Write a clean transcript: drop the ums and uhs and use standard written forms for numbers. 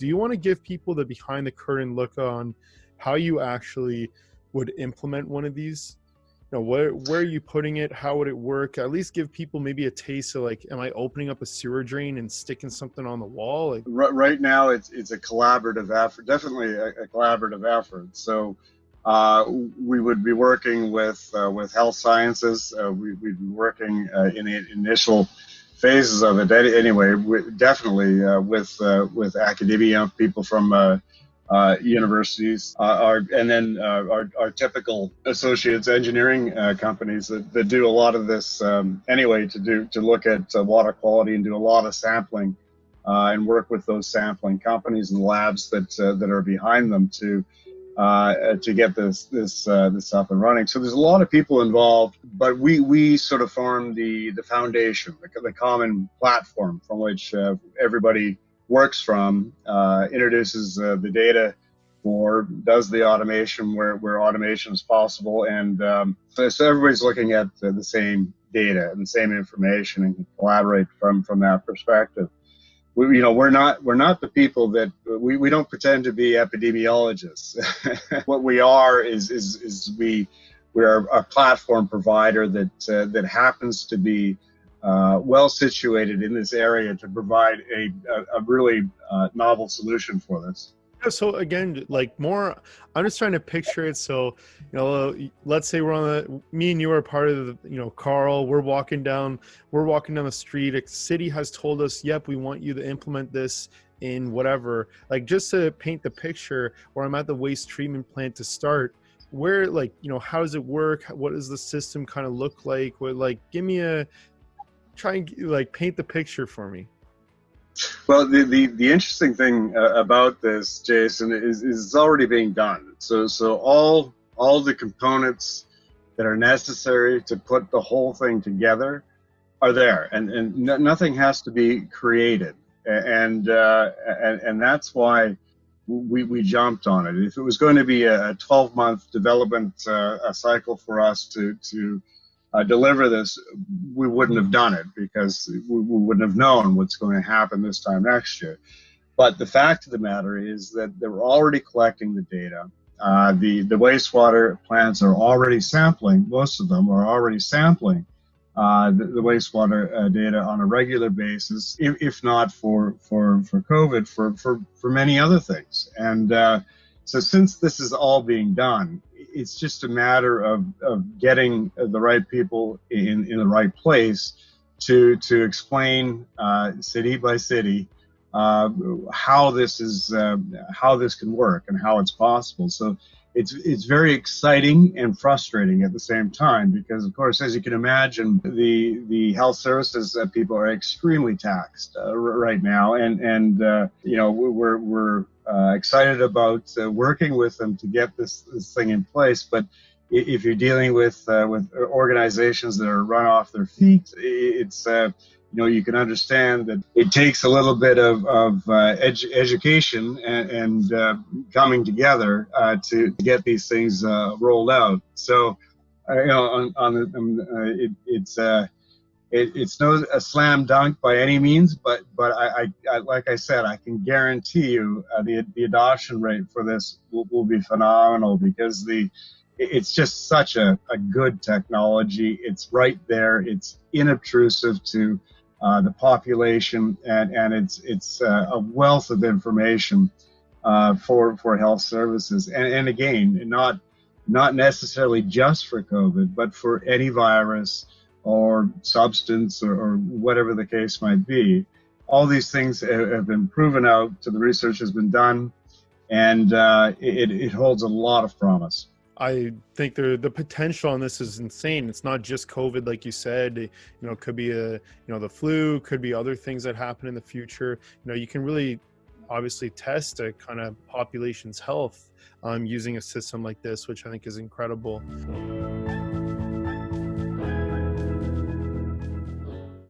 do you want to give people the behind the curtain look on how you actually would implement one of these? Where are you putting it? How would it work? At least give people maybe a taste of like, am I opening up a sewer drain and sticking something on the wall? Like, right now, it's a collaborative effort, definitely a collaborative effort. So we would be working with health sciences. We'd be working in the initial phases of it anyway. Definitely with academia, people from universities, and then our typical associates engineering companies that do a lot of this anyway, to look at water quality and do a lot of sampling and work with those sampling companies and labs that are behind them to get this up and running. So there's a lot of people involved, but we sort of form the foundation, the common platform from which everybody works from, introduces the data, or does the automation where automation is possible, and so everybody's looking at the same data and the same information and can collaborate from that perspective. We're not the people that we don't pretend to be epidemiologists. What we are is we're a platform provider that happens to be well situated in this area to provide a really novel solution for this. So again, like more, I'm just trying to picture it. So, let's say me and you are part of the, Carl, we're walking down the street. A city has told us, yep, we want you to implement this in whatever, like just to paint the picture, where I'm at the waste treatment plant to start, where how does it work? What does the system kind of look like? Try and paint the picture for me. Well, the interesting thing about this, Jason, is it's already being done. So all the components that are necessary to put the whole thing together are there, and nothing has to be created, and that's why we jumped on it. If it was going to be a 12-month development cycle for us to deliver this, we wouldn't have done it, because we wouldn't have known what's going to happen this time next year. But the fact of the matter is that they were already collecting the data. The wastewater plants are already sampling. Most of them are already sampling the wastewater data on a regular basis, if not for COVID, for many other things. And so since this is all being done, it's just a matter of getting the right people in the right place to explain city by city how this can work and how it's possible. So it's very exciting and frustrating at the same time, because of course, as you can imagine, the health services people are extremely taxed right now, and we're excited about working with them to get this thing in place. But if you're dealing with organizations that are run off their feet, it's you can understand that it takes a little bit of education and coming together to get these things rolled out. So it's no a slam dunk by any means, but I like I said, I can guarantee you the adoption rate for this will be phenomenal, because it's just such a good technology. It's right there. It's inobtrusive to the population, and it's a wealth of information for health services, and again, not necessarily just for COVID, but for any virus or substance or whatever the case might be. All these things have been proven out, so the research has been done, and it holds a lot of promise. I think the potential on this is insane. It's not just COVID, like you said. It could be the flu, could be other things that happen in the future. You can really obviously test a kind of population's health using a system like this, which I think is incredible.